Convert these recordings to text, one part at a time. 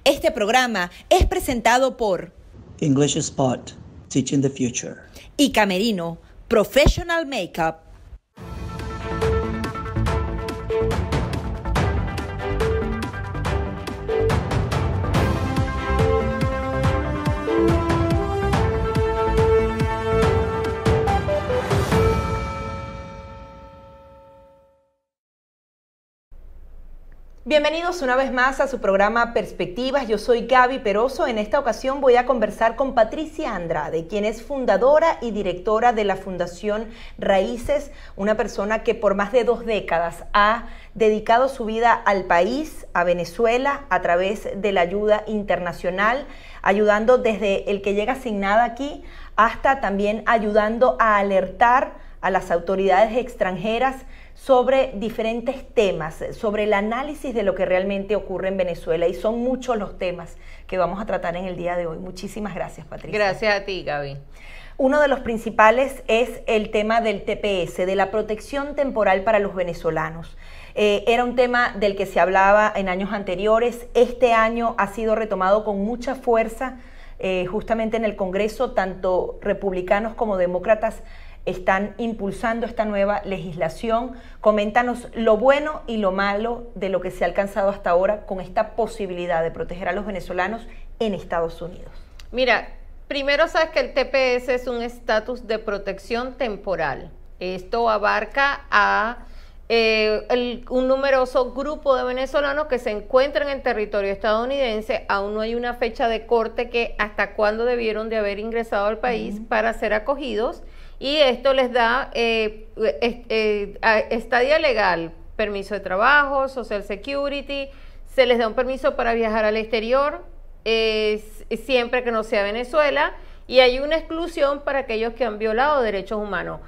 Este programa es presentado por English Spot, Teaching the Future. y Camerino, Professional Makeup. Bienvenidos una vez más a su programa Perspectivas. Yo soy Gaby Peroso. En esta ocasión voy a conversar con Patricia Andrade, quien es fundadora y directora de la Fundación Raíces, una persona que por más de 2 décadas ha dedicado su vida al país, a Venezuela, a través de la ayuda internacional, ayudando desde el que llega sin nada aquí hasta también ayudando a alertar a las autoridades extranjeras sobre diferentes temas, sobre el análisis de lo que realmente ocurre en Venezuela, y son muchos los temas que vamos a tratar en el día de hoy. Muchísimas gracias, Patricia. Gracias a ti, Gaby. Uno de los principales es el tema del TPS, de la protección temporal para los venezolanos. Era un tema del que se hablaba en años anteriores. Este año ha sido retomado con mucha fuerza, justamente en el Congreso, tanto republicanos como demócratas están impulsando esta nueva legislación. Coméntanos lo bueno y lo malo de lo que se ha alcanzado hasta ahora con esta posibilidad de proteger a los venezolanos en Estados Unidos. Mira, primero sabes que el TPS es un estatus de protección temporal. Esto abarca a un numeroso grupo de venezolanos que se encuentran en territorio estadounidense. Aún no hay una fecha de corte que hasta cuándo debieron de haber ingresado al país para ser acogidos. Y esto les da estadía legal, permiso de trabajo, Social Security, se les da un permiso para viajar al exterior, siempre que no sea Venezuela, y hay una exclusión para aquellos que han violado derechos humanos.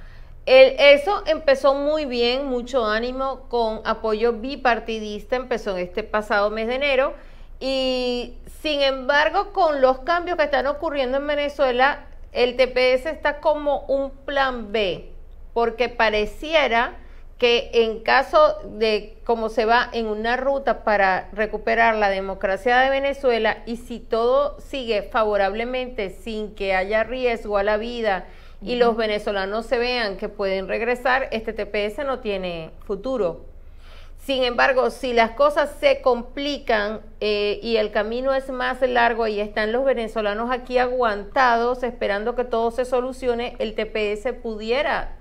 Eso empezó muy bien, mucho ánimo, con apoyo bipartidista, empezó en este pasado mes de enero, y sin embargo, con los cambios que están ocurriendo en Venezuela, el TPS está como un plan B, porque pareciera que en caso de como se va en una ruta para recuperar la democracia de Venezuela, y si todo sigue favorablemente sin que haya riesgo a la vida y los venezolanos se vean que pueden regresar, este TPS no tiene futuro. Sin embargo, si las cosas se complican y el camino es más largo y están los venezolanos aquí aguantados esperando que todo se solucione, el TPS pudiera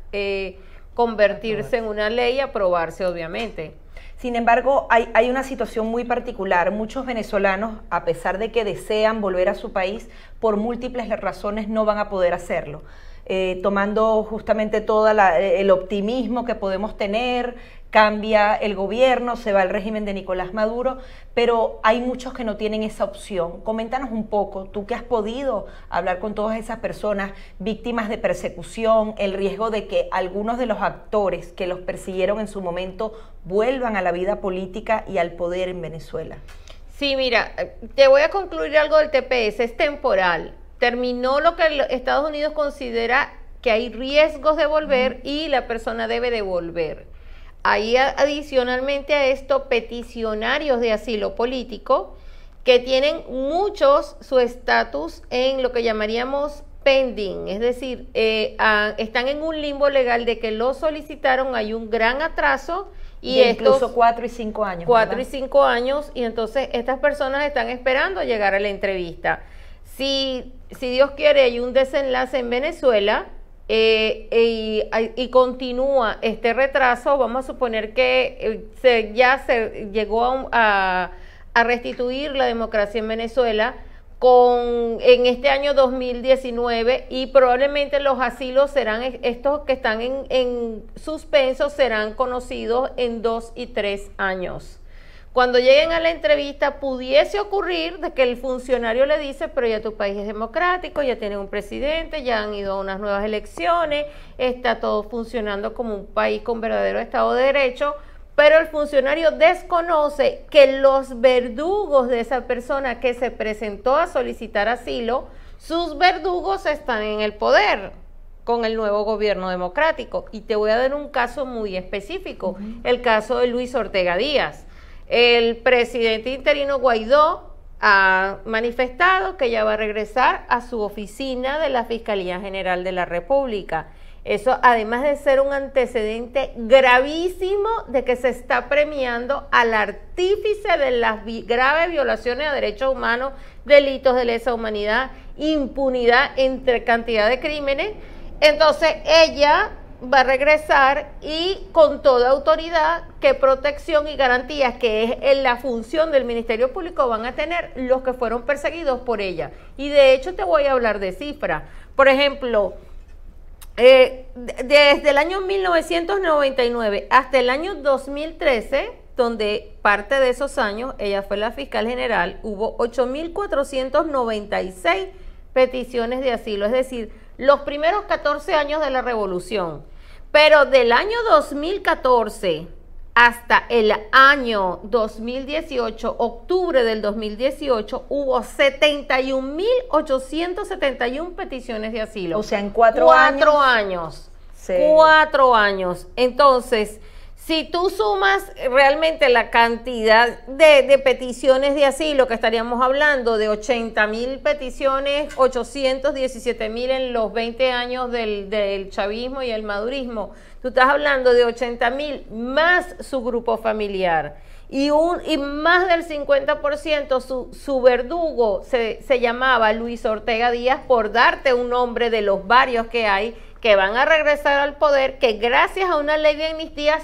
convertirse en una ley y aprobarse, obviamente. Sin embargo, hay una situación muy particular. Muchos venezolanos, a pesar de que desean volver a su país, por múltiples razones no van a poder hacerlo. Tomando justamente todo el optimismo que podemos tener, cambia el gobierno, se va el régimen de Nicolás Maduro, pero hay muchos que no tienen esa opción. Coméntanos un poco, tú que has podido hablar con todas esas personas víctimas de persecución, el riesgo de que algunos de los actores que los persiguieron en su momento vuelvan a la vida política y al poder en Venezuela. Sí, mira, te voy a concluir algo del TPS, es temporal. Terminó lo que Estados Unidos considera que hay riesgos de volver y la persona debe de volver. Hay adicionalmente a esto peticionarios de asilo político que tienen muchos su estatus en lo que llamaríamos pending, es decir, están en un limbo legal de que lo solicitaron, hay un gran atraso y incluso 4 y 5 años. 4 y 5 años, y entonces estas personas están esperando llegar a la entrevista. Si Dios quiere, hay un desenlace en Venezuela y continúa este retraso, vamos a suponer que ya se llegó a restituir la democracia en Venezuela en este año 2019, y probablemente los asilos serán, estos que están en suspenso, serán conocidos en 2 y 3 años. Cuando lleguen a la entrevista pudiese ocurrir de que el funcionario le dice, pero ya tu país es democrático, ya tiene un presidente, ya han ido a unas nuevas elecciones, está todo funcionando como un país con verdadero Estado de Derecho, pero el funcionario desconoce que los verdugos de esa persona que se presentó a solicitar asilo, sus verdugos están en el poder con el nuevo gobierno democrático. Y te voy a dar un caso muy específico, el caso de Luis Ortega Díaz. El presidente interino Guaidó ha manifestado que ella va a regresar a su oficina de la Fiscalía General de la República. Eso, además de ser un antecedente gravísimo de que se está premiando al artífice de las graves violaciones a derechos humanos, delitos de lesa humanidad, impunidad entre cantidad de crímenes. Entonces ella va a regresar y con toda autoridad, qué protección y garantías, que es en la función del Ministerio Público, van a tener los que fueron perseguidos por ella. Y de hecho te voy a hablar de cifras. Por ejemplo, desde el año 1999 hasta el año 2013, donde parte de esos años ella fue la fiscal general, hubo 8.496 peticiones de asilo, es decir, los primeros 14 años de la revolución. Pero del año 2014 hasta el año 2018, octubre del 2018, hubo 71.871 peticiones de asilo. O sea, en 4 años. 4 años. Sí. 4 años. Entonces, si tú sumas realmente la cantidad de peticiones de asilo, que estaríamos hablando de 80.000 peticiones, 817.000 en los 20 años del chavismo y el madurismo, tú estás hablando de 80.000 más su grupo familiar. Y más del 50% su verdugo se llamaba Luis Ortega Díaz, por darte un nombre de los varios que hay, que van a regresar al poder, que gracias a una ley de amnistía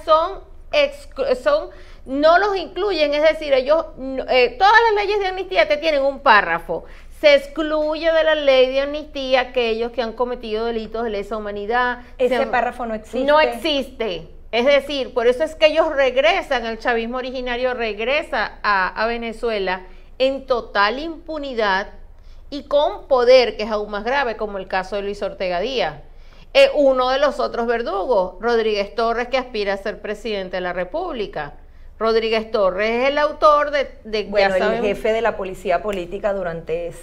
no los incluyen, es decir, ellos, todas las leyes de amnistía te tienen un párrafo. Se excluye de la ley de amnistía aquellos que han cometido delitos de lesa humanidad. Ese párrafo no existe. No existe. Es decir, por eso es que ellos regresan, el chavismo originario regresa a Venezuela en total impunidad y con poder, que es aún más grave, como el caso de Luis Ortega Díaz. Uno de los otros verdugos, Rodríguez Torres, que aspira a ser presidente de la República. Rodríguez Torres es el autor bueno, el jefe de la policía política durante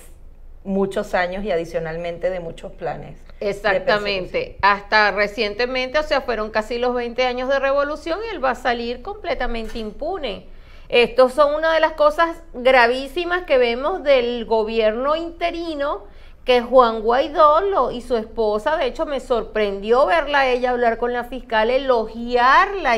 muchos años y adicionalmente de muchos planes. Exactamente, hasta recientemente, o sea, fueron casi los 20 años de revolución y él va a salir completamente impune. Estos son una de las cosas gravísimas que vemos del gobierno interino, que Juan Guaidó y su esposa, de hecho me sorprendió verla a ella hablar con la fiscal, elogiarla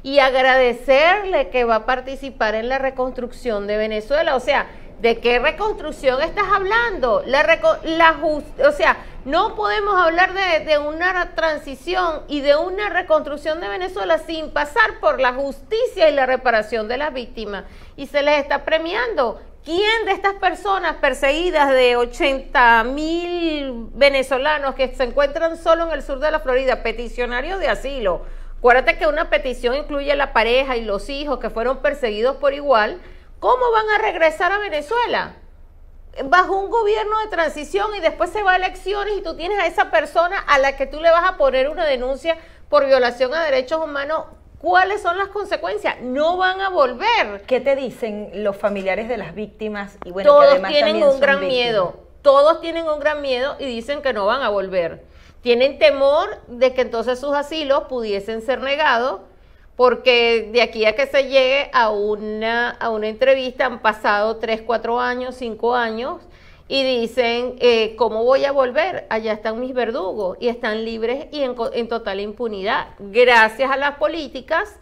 y agradecerle que va a participar en la reconstrucción de Venezuela. O sea, ¿de qué reconstrucción estás hablando? O sea, no podemos hablar de una transición y de una reconstrucción de Venezuela sin pasar por la justicia y la reparación de las víctimas. Y se les está premiando. ¿Quién de estas personas perseguidas, de 80.000 venezolanos que se encuentran solo en el sur de la Florida, peticionarios de asilo? Acuérdate que una petición incluye a la pareja y los hijos que fueron perseguidos por igual. ¿Cómo van a regresar a Venezuela? Bajo un gobierno de transición y después se va a elecciones y tú tienes a esa persona a la que tú le vas a poner una denuncia por violación a derechos humanos. ¿Cuáles son las consecuencias? No van a volver. ¿Qué te dicen los familiares de las víctimas? Y bueno, todos que además tienen un gran miedo. Todos tienen un gran miedo y dicen que no van a volver. Tienen temor de que entonces sus asilos pudiesen ser negados, porque de aquí a que se llegue a una entrevista han pasado 3, 4 años, 5 años, y dicen, ¿cómo voy a volver? Allá están mis verdugos y están libres y en total impunidad, gracias a las políticas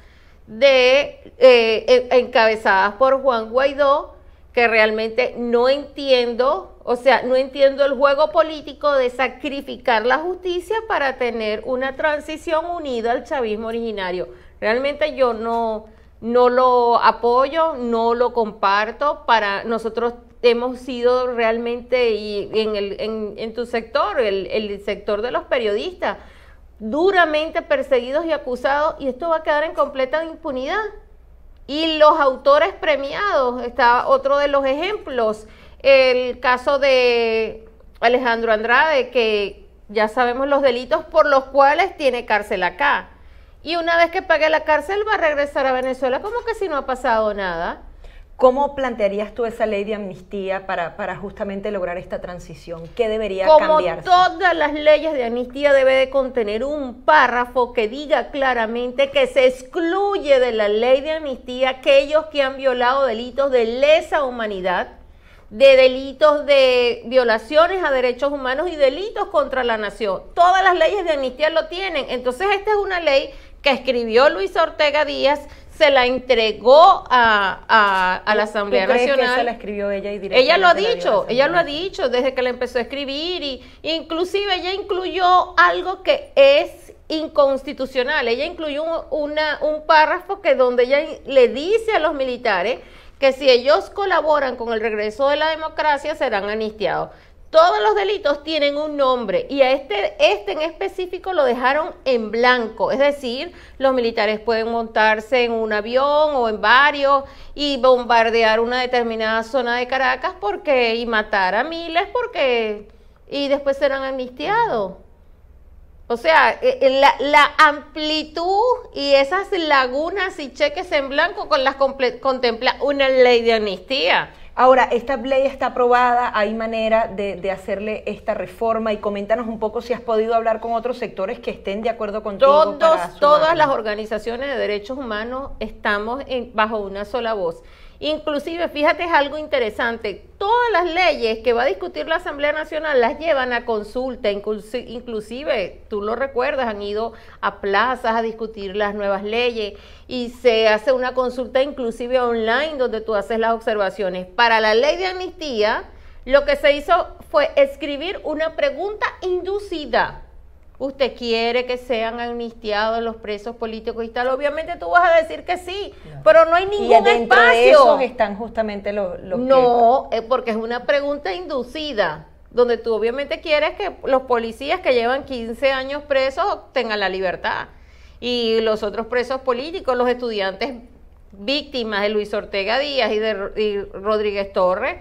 encabezadas por Juan Guaidó, que realmente no entiendo, o sea, no entiendo el juego político de sacrificar la justicia para tener una transición unida al chavismo originario. Realmente yo no lo apoyo, no lo comparto. Para nosotros hemos sido realmente, y en tu sector, el sector de los periodistas, duramente perseguidos y acusados, y esto va a quedar en completa impunidad. Y los autores premiados, está otro de los ejemplos, el caso de Alejandro Andrade, que ya sabemos los delitos por los cuales tiene cárcel acá. Y una vez que pague la cárcel va a regresar a Venezuela como que si no ha pasado nada. ¿Cómo plantearías tú esa ley de amnistía para justamente lograr esta transición? ¿Qué debería cambiarse? Como todas las leyes de amnistía, debe de contener un párrafo que diga claramente que se excluye de la ley de amnistía aquellos que han violado delitos de lesa humanidad, de delitos de violaciones a derechos humanos y delitos contra la nación. Todas las leyes de amnistía lo tienen. Entonces esta es una ley que escribió Luis Ortega Díaz, se la entregó a la Asamblea Nacional. Que esa la escribió ella y ella lo ha dicho desde que la empezó a escribir, y inclusive ella incluyó algo que es inconstitucional. Ella incluyó un párrafo que donde ella le dice a los militares que si ellos colaboran con el regreso de la democracia serán amnistiados. Todos los delitos tienen un nombre y a este en específico lo dejaron en blanco, es decir, los militares pueden montarse en un avión o en varios y bombardear una determinada zona de Caracas y matar a miles y después serán amnistiados. O sea, la amplitud y esas lagunas y cheques en blanco con las contempla una ley de amnistía. Ahora, esta ley está aprobada, ¿hay manera de hacerle esta reforma? Y coméntanos un poco si has podido hablar con otros sectores que estén de acuerdo contigo. Todas las organizaciones de derechos humanos estamos bajo una sola voz. Inclusive, fíjate, es algo interesante, todas las leyes que va a discutir la Asamblea Nacional las llevan a consulta, inclusive, tú lo recuerdas, han ido a plazas a discutir las nuevas leyes y se hace una consulta inclusive online donde tú haces las observaciones. Para la ley de amnistía, lo que se hizo fue escribir una pregunta inducida. ¿Usted quiere que sean amnistiados los presos políticos y tal? Obviamente tú vas a decir que sí, pero no hay ningún espacio. Y dentro de esos están justamente los No, porque es una pregunta inducida, donde tú obviamente quieres que los policías que llevan 15 años presos tengan la libertad. Y los otros presos políticos, los estudiantes víctimas de Luis Ortega Díaz y de Rodríguez Torres,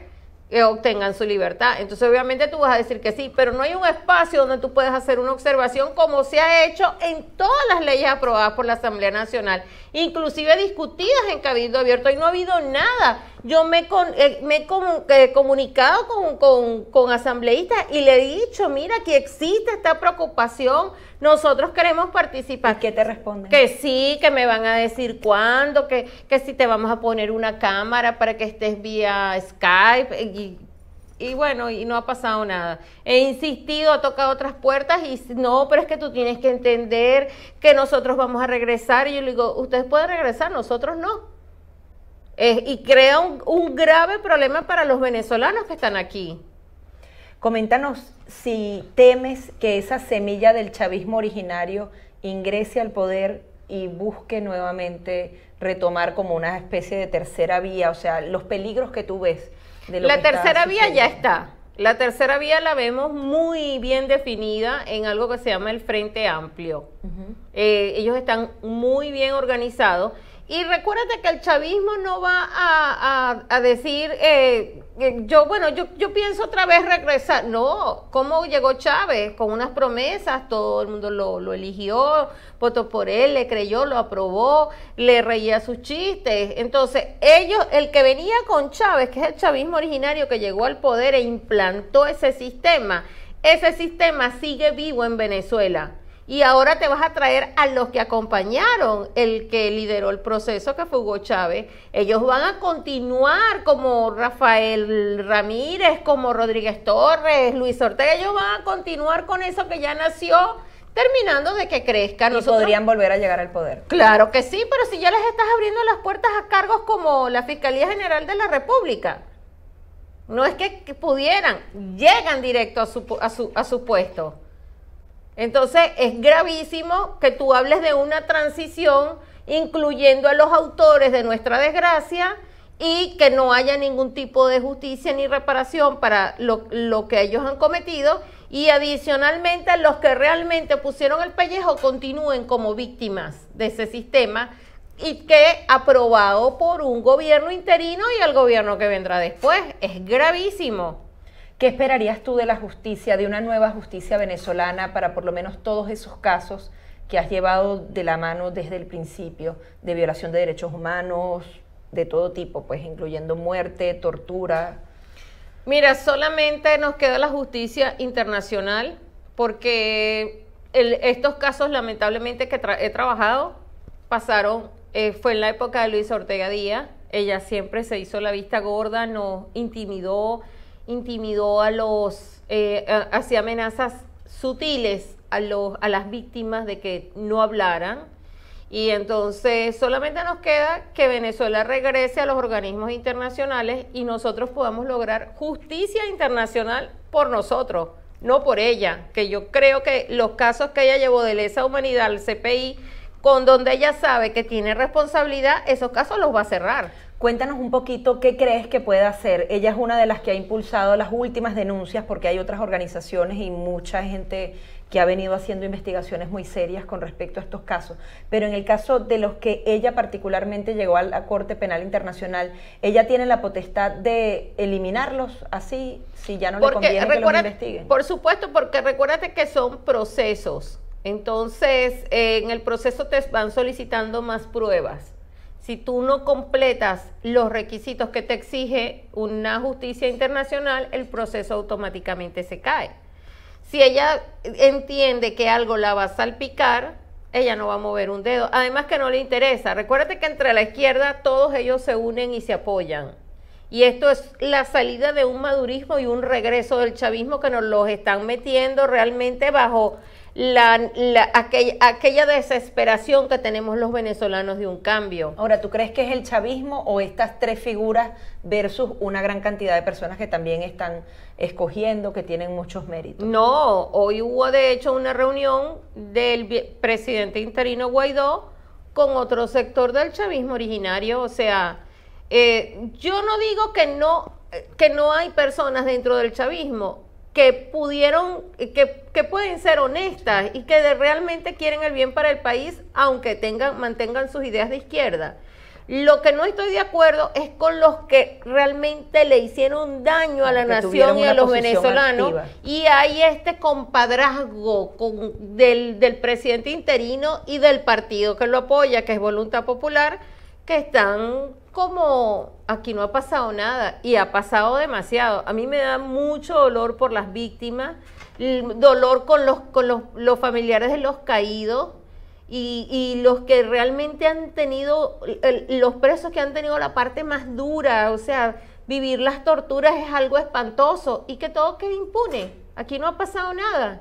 que obtengan su libertad. Entonces obviamente tú vas a decir que sí, pero no hay un espacio donde tú puedas hacer una observación como se ha hecho en todas las leyes aprobadas por la Asamblea Nacional, inclusive discutidas en Cabildo Abierto, y no ha habido nada. Yo me he comunicado con asambleístas y le he dicho, mira, que existe esta preocupación, nosotros queremos participar. ¿Y qué te responden? Que sí, que me van a decir cuándo, que si te vamos a poner una cámara para que estés vía Skype, y bueno, y no ha pasado nada. He insistido, he tocado otras puertas y no, pero es que tú tienes que entender que nosotros vamos a regresar. Y yo le digo, ustedes pueden regresar, nosotros no. Y crea un grave problema para los venezolanos que están aquí. Coméntanos si temes que esa semilla del chavismo originario ingrese al poder y busque nuevamente retomar como una especie de tercera vía, o sea, los peligros que tú ves de lo La que tercera vía ya sucediendo. está. La tercera vía la vemos muy bien definida en algo que se llama el Frente Amplio. Ellos están muy bien organizados. Y recuérdate que el chavismo no va a decir, yo pienso otra vez regresar. No, ¿cómo llegó Chávez? Con unas promesas, todo el mundo lo eligió, votó por él, le creyó, lo aprobó, le reía sus chistes. Entonces, el que venía con Chávez, que es el chavismo originario que llegó al poder e implantó ese sistema sigue vivo en Venezuela. Y ahora te vas a traer a los que acompañaron el que lideró el proceso, que fue Hugo Chávez. Ellos van a continuar como Rafael Ramírez, como Rodríguez Torres, Luis Ortega. Ellos van a continuar con eso que ya nació, terminando de que crezca. Y podrían volver a llegar al poder. Claro que sí, pero si ya les estás abriendo las puertas a cargos como la Fiscalía General de la República. No es que pudieran, llegan directo a su puesto. Entonces es gravísimo que tú hables de una transición incluyendo a los autores de nuestra desgracia y que no haya ningún tipo de justicia ni reparación para lo que ellos han cometido, y adicionalmente los que realmente pusieron el pellejo continúen como víctimas de ese sistema, y que aprobado por un gobierno interino y el gobierno que vendrá después. Es gravísimo. ¿Qué esperarías tú de la justicia, de una nueva justicia venezolana, para por lo menos todos esos casos que has llevado de la mano desde el principio, de violación de derechos humanos, de todo tipo, pues incluyendo muerte, tortura? Mira, solamente nos queda la justicia internacional, porque estos casos lamentablemente que he trabajado pasaron, fue en la época de Luis Ortega Díaz, ella siempre se hizo la vista gorda, nos intimidó a los, hacía amenazas sutiles a las víctimas de que no hablaran. Y entonces solamente nos queda que Venezuela regrese a los organismos internacionales y nosotros podamos lograr justicia internacional por nosotros, no por ella, que yo creo que los casos que ella llevó de lesa humanidad al CPI, con donde ella sabe que tiene responsabilidad, esos casos los va a cerrar. Cuéntanos un poquito qué crees que puede hacer. Ella es una de las que ha impulsado las últimas denuncias, porque hay otras organizaciones y mucha gente que ha venido haciendo investigaciones muy serias con respecto a estos casos. Pero en el caso de los que ella particularmente llegó a la Corte Penal Internacional, ella tiene la potestad de eliminarlos así, si ya no le conviene que los investiguen. Por supuesto, porque recuérdate que son procesos. Entonces, en el proceso te van solicitando más pruebas. Si tú no completas los requisitos que te exige una justicia internacional, el proceso automáticamente se cae. Si ella entiende que algo la va a salpicar, ella no va a mover un dedo. Además que no le interesa. Recuérdate que entre la izquierda todos ellos se unen y se apoyan. Y esto es la salida de un madurismo y un regreso del chavismo que nos los están metiendo realmente bajo aquella desesperación que tenemos los venezolanos de un cambio. Ahora, ¿tú crees que es el chavismo o estas tres figuras versus una gran cantidad de personas que también están escogiendo, que tienen muchos méritos? No, hoy hubo de hecho una reunión del presidente interino Guaidó con otro sector del chavismo originario. O sea, yo no digo que no hay personas dentro del chavismo que pueden ser honestas y que realmente quieren el bien para el país, aunque mantengan sus ideas de izquierda. Lo que no estoy de acuerdo es con los que realmente le hicieron daño a la nación y a los venezolanos. Activa. Y hay este compadrazgo del presidente interino y del partido que lo apoya, que es Voluntad Popular, que están como, aquí no ha pasado nada, y ha pasado demasiado. A mí me da mucho dolor por las víctimas, dolor con los familiares de los caídos, y los que realmente han tenido, los presos que han tenido la parte más dura. O sea, vivir las torturas es algo espantoso, y que todo quede impune. Aquí no ha pasado nada.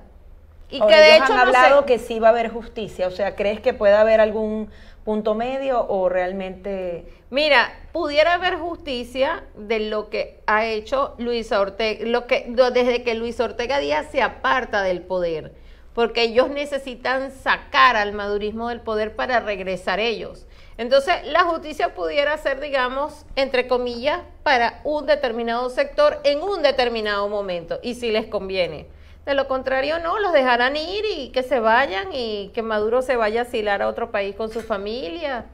Y ahora, que de hecho han hablado que sí va a haber justicia. O sea, ¿crees que puede haber algún punto medio o realmente...? Mira, pudiera haber justicia de lo que ha hecho Luisa Ortega, desde que Luis Ortega Díaz se aparta del poder, porque ellos necesitan sacar al madurismo del poder para regresar ellos. Entonces, la justicia pudiera ser, digamos, entre comillas, para un determinado sector en un determinado momento, y si les conviene. De lo contrario, no, los dejarán ir y que se vayan, y que Maduro se vaya a asilar a otro país con su familia.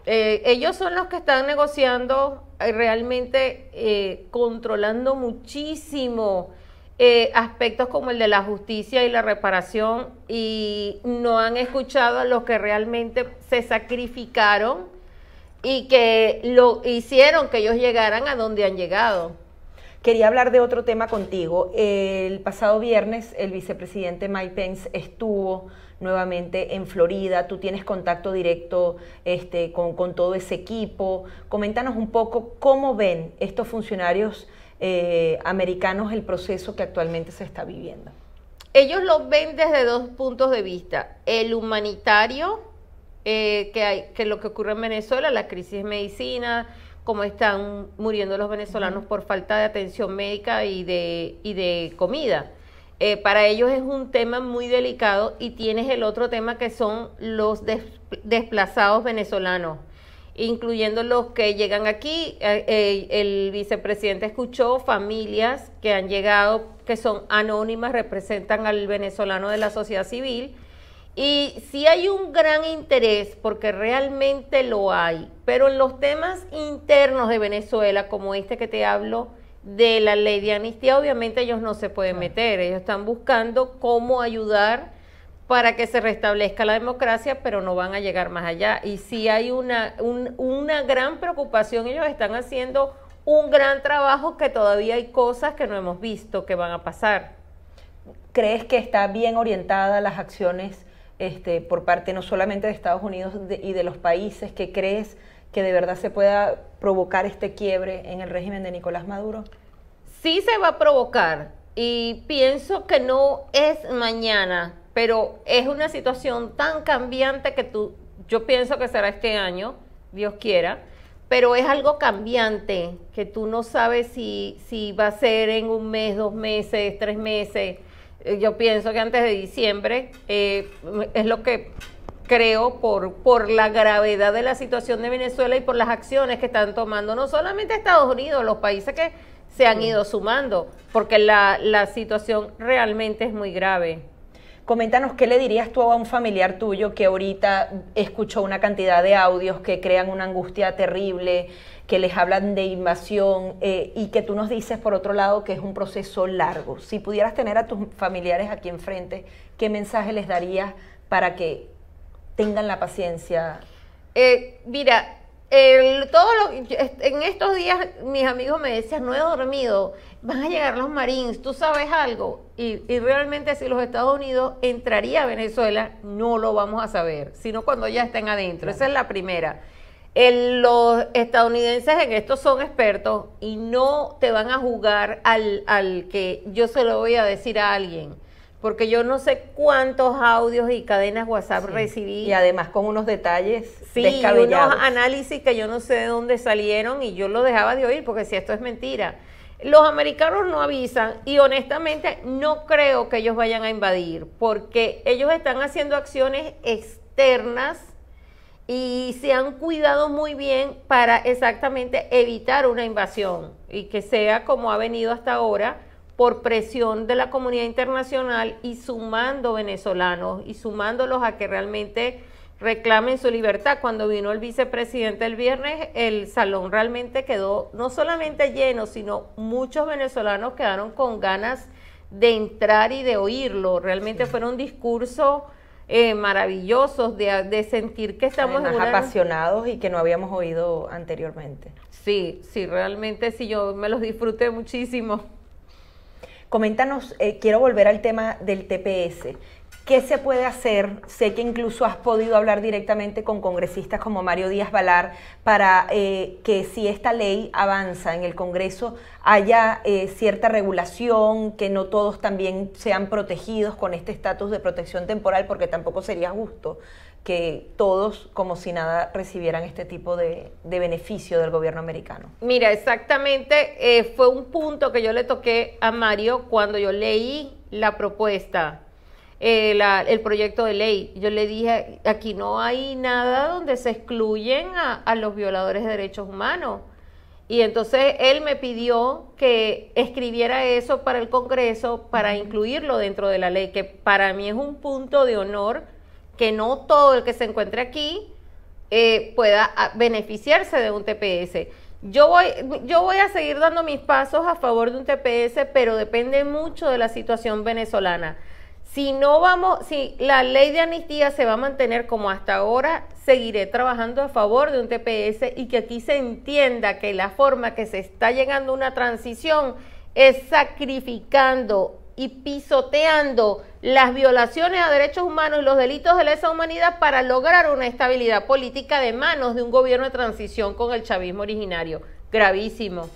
Ellos son los que están negociando, realmente controlando muchísimo aspectos como el de la justicia y la reparación, y no han escuchado a los que realmente se sacrificaron y que lo hicieron que ellos llegaran a donde han llegado. Quería hablar de otro tema contigo. El pasado viernes el vicepresidente Mike Pence estuvo nuevamente en Florida. Tú tienes contacto directo con todo ese equipo. Coméntanos un poco cómo ven estos funcionarios americanos el proceso que actualmente se está viviendo. Ellos lo ven desde dos puntos de vista. El humanitario, que lo que ocurre en Venezuela, la crisis de medicina, cómo están muriendo los venezolanos por falta de atención médica y de comida. Para ellos es un tema muy delicado, y tienes el otro tema que son los desplazados venezolanos, incluyendo los que llegan aquí. El vicepresidente escuchó familias que han llegado, que son anónimas, representan al venezolano de la sociedad civil. Y sí hay un gran interés, porque realmente lo hay, pero en los temas internos de Venezuela, como este que te hablo, de la ley de amnistía, obviamente ellos no se pueden meter. Ellos están buscando cómo ayudar para que se restablezca la democracia, pero no van a llegar más allá. Y sí hay una gran preocupación. Ellos están haciendo un gran trabajo, que todavía hay cosas que no hemos visto que van a pasar. ¿Crees que está bien orientada las acciones por parte no solamente de Estados Unidos y de los países? ¿Que crees que de verdad se pueda provocar este quiebre en el régimen de Nicolás Maduro? Sí se va a provocar y pienso que no es mañana, pero es una situación tan cambiante que yo pienso que será este año, Dios quiera, pero es algo cambiante que tú no sabes si va a ser en un mes, 2 meses, 3 meses. Yo pienso que antes de diciembre es lo que creo por la gravedad de la situación de Venezuela y por las acciones que están tomando no solamente Estados Unidos, los países que se han ido sumando, porque la situación realmente es muy grave. Coméntanos, ¿qué le dirías tú a un familiar tuyo que ahorita escuchó una cantidad de audios que crean una angustia terrible, que les hablan de invasión y que tú nos dices, por otro lado, que es un proceso largo? Si pudieras tener a tus familiares aquí enfrente, ¿qué mensaje les darías para que tengan la paciencia? Mira, en estos días mis amigos me decían, no he dormido, van a llegar los Marines, ¿tú sabes algo? Y realmente si los Estados Unidos entraría a Venezuela, no lo vamos a saber, sino cuando ya estén adentro. Claro. Esa es la primera. Los estadounidenses en esto son expertos y no te van a jugar al que yo se lo voy a decir a alguien. Porque yo no sé cuántos audios y cadenas WhatsApp recibí. Y además con unos detalles descabellados. Unos análisis que yo no sé de dónde salieron y yo lo dejaba de oír porque si esto es mentira. Los americanos no avisan y honestamente no creo que ellos vayan a invadir porque ellos están haciendo acciones externas y se han cuidado muy bien para exactamente evitar una invasión y que sea como ha venido hasta ahora, por presión de la comunidad internacional y sumando venezolanos y sumándolos a que realmente reclamen su libertad. Cuando vino el vicepresidente el viernes, el salón realmente quedó no solamente lleno, sino muchos venezolanos quedaron con ganas de entrar y de oírlo. Realmente fueron discursos maravillosos de sentir que estamos apasionados y que no habíamos oído anteriormente. Sí, realmente sí, yo me los disfruté muchísimo. Coméntanos, quiero volver al tema del TPS. ¿Qué se puede hacer? Sé que incluso has podido hablar directamente con congresistas como Mario Díaz Balar para que si esta ley avanza en el Congreso haya cierta regulación, que no todos también sean protegidos con este estatus de protección temporal, porque tampoco sería justo que todos, como si nada, recibieran este tipo de beneficio del gobierno americano. Mira, exactamente, fue un punto que yo le toqué a Mario cuando yo leí la propuesta, el proyecto de ley. Yo le dije, aquí no hay nada donde se excluyen a los violadores de derechos humanos. Y entonces él me pidió que escribiera eso para el Congreso para incluirlo dentro de la ley, que para mí es un punto de honor que no todo el que se encuentre aquí pueda beneficiarse de un TPS. Yo voy a seguir dando mis pasos a favor de un TPS, pero depende mucho de la situación venezolana. Si la ley de amnistía se va a mantener como hasta ahora, seguiré trabajando a favor de un TPS y que aquí se entienda que la forma que se está llegando a una transición es sacrificando y pisoteando las violaciones a derechos humanos y los delitos de lesa humanidad para lograr una estabilidad política de manos de un gobierno de transición con el chavismo originario. Gravísimo.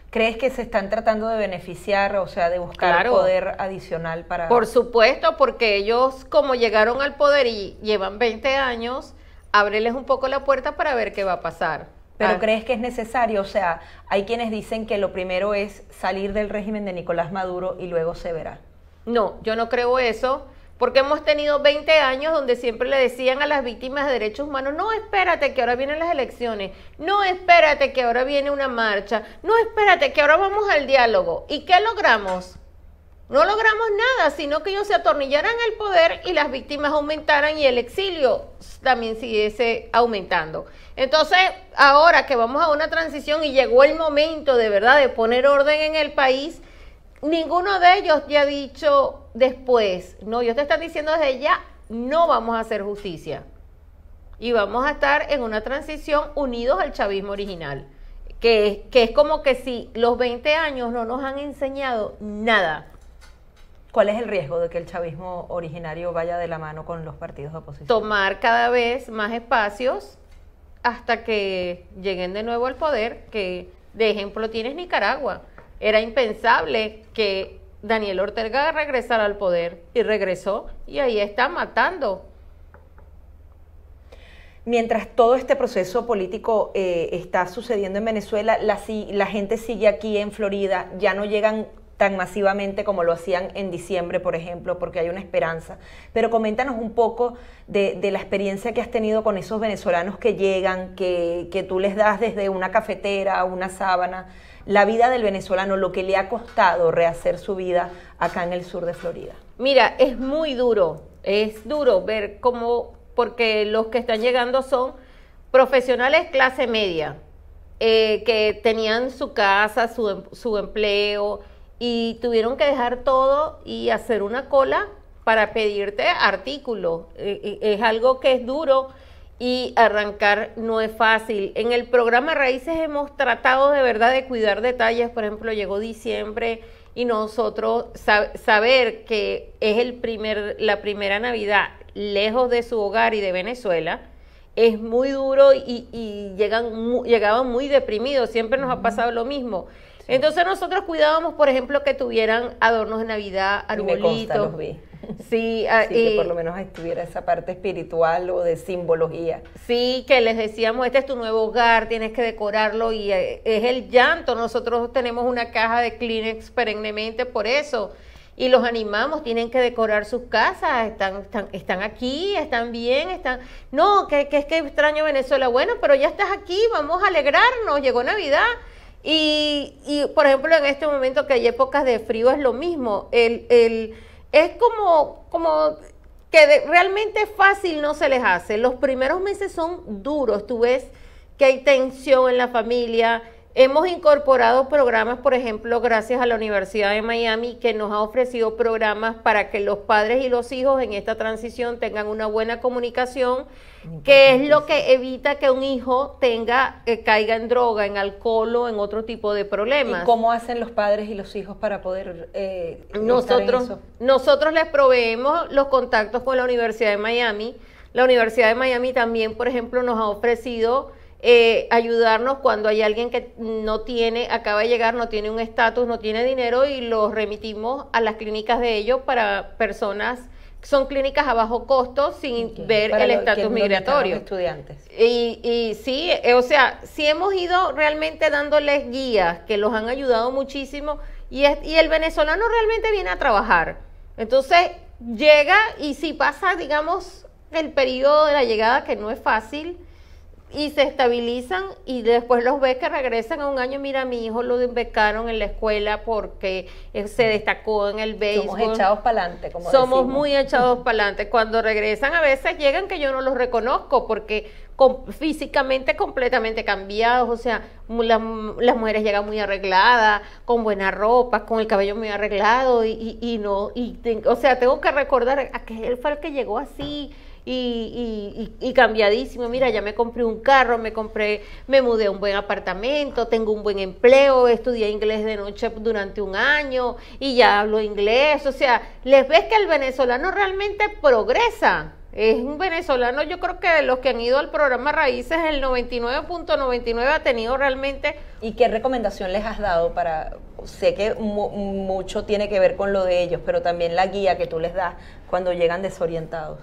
¿Crees que se están tratando de beneficiar, o sea, de buscar poder adicional para...? Por supuesto, porque ellos, como llegaron al poder y llevan 20 años, ábreles un poco la puerta para ver qué va a pasar. ¿Pero crees que es necesario? O sea, hay quienes dicen que lo primero es salir del régimen de Nicolás Maduro y luego se verá. No, yo no creo eso, porque hemos tenido 20 años donde siempre le decían a las víctimas de derechos humanos, no, espérate que ahora vienen las elecciones, no, espérate que ahora viene una marcha, no, espérate que ahora vamos al diálogo. ¿Y qué logramos? No logramos nada, sino que ellos se atornillaran al poder y las víctimas aumentaran y el exilio también siguiese aumentando. Entonces, ahora que vamos a una transición y llegó el momento de verdad de poner orden en el país, ninguno de ellos ya ha dicho después, no, ellos te están diciendo desde ya, no vamos a hacer justicia. Y vamos a estar en una transición unidos al chavismo original, que es como que si los 20 años no nos han enseñado nada. ¿Cuál es el riesgo de que el chavismo originario vaya de la mano con los partidos de oposición? Tomar cada vez más espacios, hasta que lleguen de nuevo al poder, que de ejemplo tienes Nicaragua. Era impensable que Daniel Ortega regresara al poder y regresó y ahí está matando. Mientras todo este proceso político está sucediendo en Venezuela, la gente sigue aquí en Florida, ya no llegan tan masivamente como lo hacían en diciembre, por ejemplo, porque hay una esperanza. Pero coméntanos un poco de la experiencia que has tenido con esos venezolanos que llegan, que tú les das desde una cafetera, una sábana, la vida del venezolano, lo que le ha costado rehacer su vida acá en el sur de Florida. Mira, es duro ver cómo, porque los que están llegando son profesionales clase media, que tenían su casa, su empleo, y tuvieron que dejar todo y hacer una cola para pedirte artículos. Es algo que es duro y arrancar no es fácil. En el programa Raíces hemos tratado de verdad de cuidar detalles. Por ejemplo, llegó diciembre y nosotros saber que es la primera Navidad lejos de su hogar y de Venezuela es muy duro y llegaban muy deprimidos. Siempre nos ha pasado lo mismo. Entonces nosotros cuidábamos, por ejemplo, que tuvieran adornos de Navidad, arbolitos. Me consta, los vi. Sí, que por lo menos estuviera esa parte espiritual o de simbología. Sí, que les decíamos, este es tu nuevo hogar, tienes que decorarlo y es el llanto. Nosotros tenemos una caja de Kleenex perennemente por eso. Y los animamos, tienen que decorar sus casas, están aquí, están bien, No, que es que extraño Venezuela. Bueno, pero ya estás aquí, vamos a alegrarnos, llegó Navidad. Y por ejemplo, en este momento que hay épocas de frío es lo mismo. Es como que realmente fácil no se les hace. Los primeros meses son duros. Tú ves que hay tensión en la familia. Hemos incorporado programas, por ejemplo, gracias a la Universidad de Miami, que nos ha ofrecido programas para que los padres y los hijos en esta transición tengan una buena comunicación, que es lo que evita que un hijo caiga en droga, en alcohol o en otro tipo de problemas. ¿Y cómo hacen los padres y los hijos para poder Nosotros les proveemos los contactos con la Universidad de Miami. La Universidad de Miami también, por ejemplo, nos ha ofrecido ayudarnos cuando hay alguien que acaba de llegar, no tiene un estatus, no tiene dinero, y los remitimos a las clínicas de ellos para personas, son clínicas a bajo costo sin ver el estatus migratorio. Estudiantes. Y sí, o sea, sí hemos ido realmente dándoles guías que los han ayudado muchísimo y el venezolano realmente viene a trabajar. Entonces llega y si pasa, digamos, el periodo de la llegada, que no es fácil, y se estabilizan y después los ves que regresan a un año. Mira, mi hijo lo becaron en la escuela porque se destacó en el béisbol. Somos echados para adelante, como Somos decimos. muy echados para adelante. Cuando regresan a veces llegan que yo no los reconozco porque físicamente completamente cambiados. O sea, las mujeres llegan muy arregladas, con buena ropa, con el cabello muy arreglado o sea, tengo que recordar a que él fue el que llegó así y cambiadísimo. Mira, ya me compré un carro, me mudé a un buen apartamento, tengo un buen empleo, estudié inglés de noche durante un año y ya hablo inglés. O sea, les ves que el venezolano realmente progresa. Es un venezolano, yo creo que de los que han ido al programa Raíces, el 99.99 ha tenido realmente... ¿Y qué recomendación les has dado sé que mucho tiene que ver con lo de ellos, pero también la guía que tú les das cuando llegan desorientados?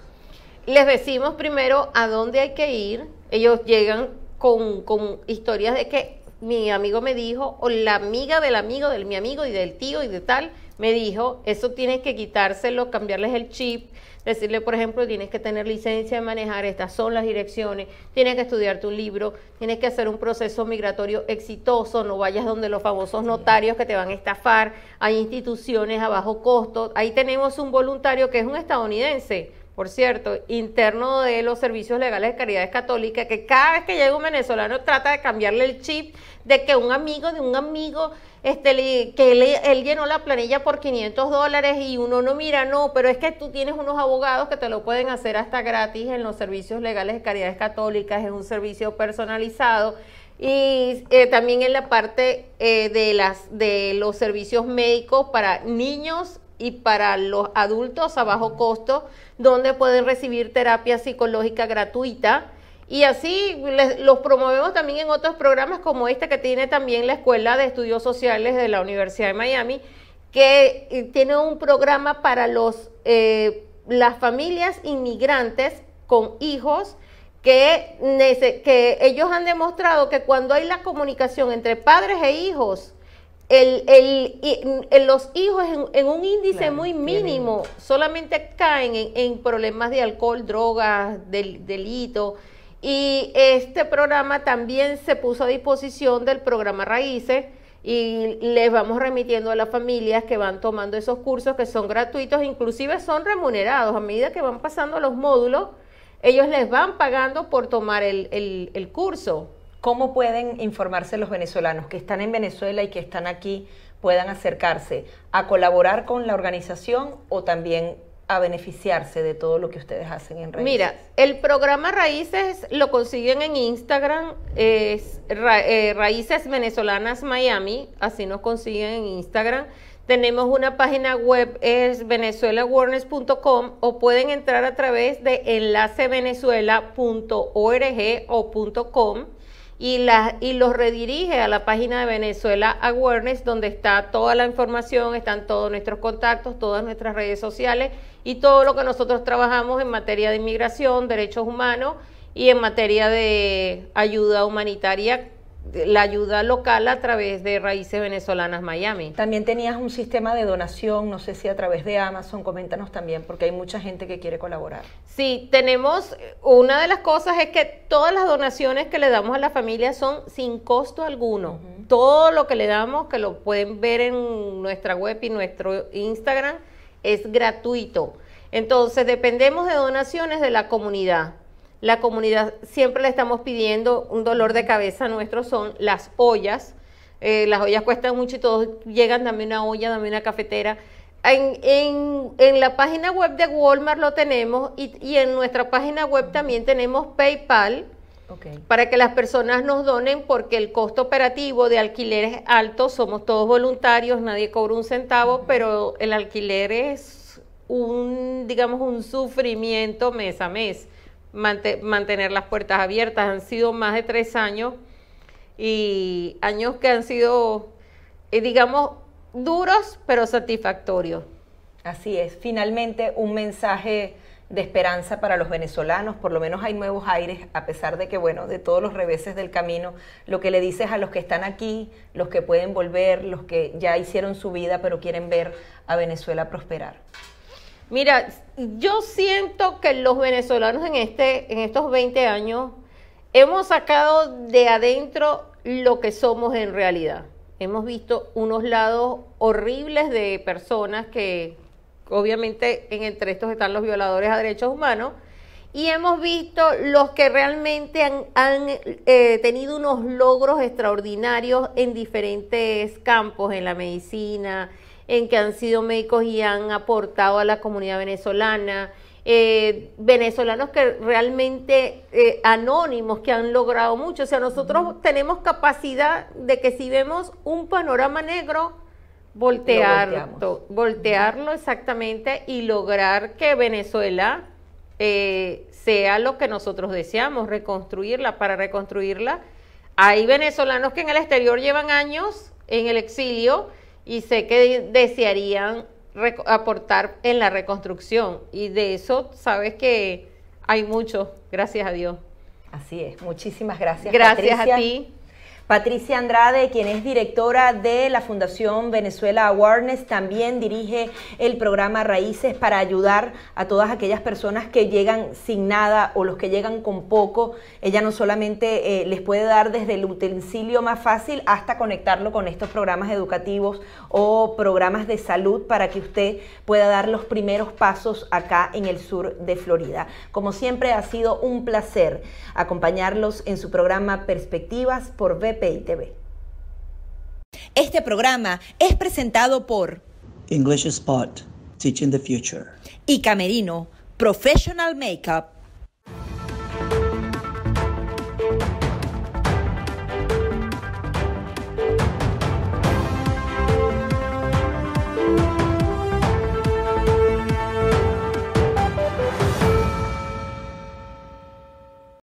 Les decimos primero a dónde hay que ir. Ellos llegan con historias de que mi amigo me dijo, o la amiga del amigo de mi amigo y del tío y de tal, me dijo, eso tienes que quitárselo, cambiarles el chip, decirle, por ejemplo, tienes que tener licencia de manejar, estas son las direcciones, tienes que estudiarte un libro, tienes que hacer un proceso migratorio exitoso, no vayas donde los famosos notarios que te van a estafar, hay instituciones a bajo costo. Ahí tenemos un voluntario que es un estadounidense, por cierto, interno de los servicios legales de Caridades Católicas, que cada vez que llega un venezolano trata de cambiarle el chip de que un amigo de un amigo, él llenó la planilla por $500 y uno no mira, no, pero es que tú tienes unos abogados que te lo pueden hacer hasta gratis en los servicios legales de Caridades Católicas, es un servicio personalizado. Y también en la parte de los servicios médicos para niños y para los adultos a bajo costo, donde pueden recibir terapia psicológica gratuita Y así los promovemos también en otros programas como este que tiene también la Escuela de Estudios Sociales de la Universidad de Miami, que tiene un programa para las familias inmigrantes con hijos que ellos han demostrado que cuando hay la comunicación entre padres e hijos, los hijos en un índice muy mínimo solamente caen en problemas de alcohol, drogas, delito. Y este programa también se puso a disposición del programa Raíces y les vamos remitiendo a las familias que van tomando esos cursos que son gratuitos, inclusive son remunerados. A medida que van pasando los módulos, ellos les van pagando por tomar el curso. ¿Cómo pueden informarse los venezolanos que están en Venezuela y que están aquí, puedan acercarse a colaborar con la organización o también a beneficiarse de todo lo que ustedes hacen en Raíces? Mira, el programa Raíces lo consiguen en Instagram, es Raíces Venezolanas Miami, así nos consiguen en Instagram. Tenemos una página web, es venezuelaawareness.com, o pueden entrar a través de enlacevenezuela.org o .com y los redirige a la página de Venezuela Awareness, donde está toda la información, están todos nuestros contactos, todas nuestras redes sociales y todo lo que nosotros trabajamos en materia de inmigración, derechos humanos y en materia de ayuda humanitaria, la ayuda local a través de Raíces Venezolanas Miami. También tenías un sistema de donación, no sé si a través de Amazon, coméntanos también, porque hay mucha gente que quiere colaborar. Sí, tenemos, una de las cosas es que todas las donaciones que le damos a la familia son sin costo alguno. Todo lo que le damos, que lo pueden ver en nuestra web y nuestro Instagram, es gratuito. Entonces, dependemos de donaciones de la comunidad. La comunidad siempre le estamos pidiendo, un dolor de cabeza nuestro son las ollas. Las ollas cuestan mucho y todos llegan, dame una olla, dame una cafetera. En la página web de Walmart lo tenemos y en nuestra página web también tenemos PayPal para que las personas nos donen, porque el costo operativo de alquiler es alto, somos todos voluntarios, nadie cobra un centavo, pero el alquiler es digamos, un sufrimiento mes a mes. Mantener las puertas abiertas. Han sido más de 3 años y años que han sido, digamos, duros pero satisfactorios. Así es, finalmente un mensaje de esperanza para los venezolanos, por lo menos hay nuevos aires, a pesar de que, bueno, de todos los reveses del camino, lo que le dices a los que están aquí, los que pueden volver, los que ya hicieron su vida pero quieren ver a Venezuela prosperar. Mira, yo siento que los venezolanos en estos 20 años hemos sacado de adentro lo que somos en realidad. Hemos visto unos lados horribles de personas que, obviamente, entre estos están los violadores a derechos humanos, y hemos visto los que realmente han tenido unos logros extraordinarios en diferentes campos, en la medicina, en que han sido médicos y han aportado a la comunidad venezolana, venezolanos que realmente anónimos, que han logrado mucho. O sea, nosotros tenemos capacidad de que si vemos un panorama negro, voltearlo exactamente y lograr que Venezuela sea lo que nosotros deseamos, reconstruirla. Para reconstruirla, hay venezolanos que en el exterior llevan años en el exilio y sé que desearían aportar en la reconstrucción, y de eso sabes que hay mucho, gracias a Dios. Así es, muchísimas gracias. Gracias, Patricia. a ti. Patricia Andrade, quien es directora de la Fundación Venezuela Awareness, también dirige el programa Raíces para ayudar a todas aquellas personas que llegan sin nada o los que llegan con poco. Ella no solamente les puede dar desde el utensilio más fácil hasta conectarlo con estos programas educativos o programas de salud para que usted pueda dar los primeros pasos acá en el sur de Florida. Como siempre, ha sido un placer acompañarlos en su programa Perspectivas por VPI TV. Este programa es presentado por English Spot, Teaching the Future. y Camerino Professional Makeup.